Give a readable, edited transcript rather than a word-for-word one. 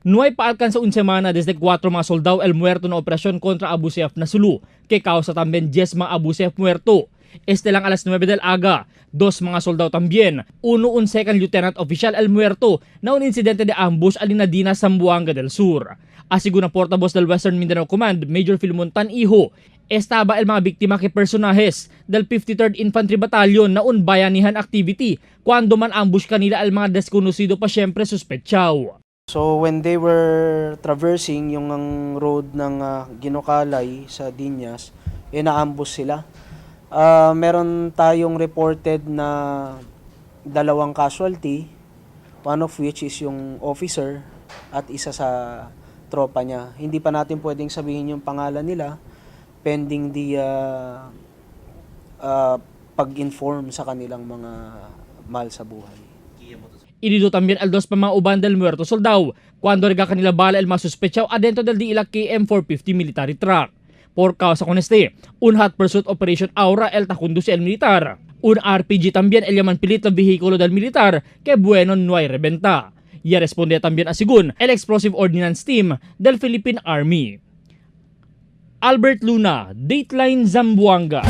No hay paalcanza un semana desde 4 mga soldado el muerto na operasyon kontra Abu Sayyaf na Sulu, que causa también 10 mga Abu Sayyaf muerto. Este lang alas 9 del aga, 2 mga soldado también, uno un second lieutenant official el muerto na un insidente de ambush alinadina Zamboanga del Sur. Asigo na portavoz del Western Mindanao Command, Major Filmontan Iho, estaba el mga biktima que personajes del 53rd Infantry Battalion na un bayanihan activity cuando man ambush kanila al mga desconocido pa syempre suspetsyaw. So when they were traversing yung ang road ng Ginokalay sa Dinyas, na-ambush sila. Meron tayong reported na 2 casualty, one of which is yung officer at isa sa tropa niya. Hindi pa natin pwedeng sabihin yung pangalan nila pending the pag-inform sa kanilang mga mahal sa buhay. Inido también al 2 pa mga uban del muerto soldado cuando rega kanila bala el masuspechaw adentro del di ila KM450 military truck. Por causa con este, un hot pursuit operation aura el takundusi el militar. Un RPG también el yaman pilit na vehikulo del militar que bueno no hay rebenta. Y responde también a sigun el explosive ordnance team del Philippine Army. Albert Luna, Dateline Zamboanga.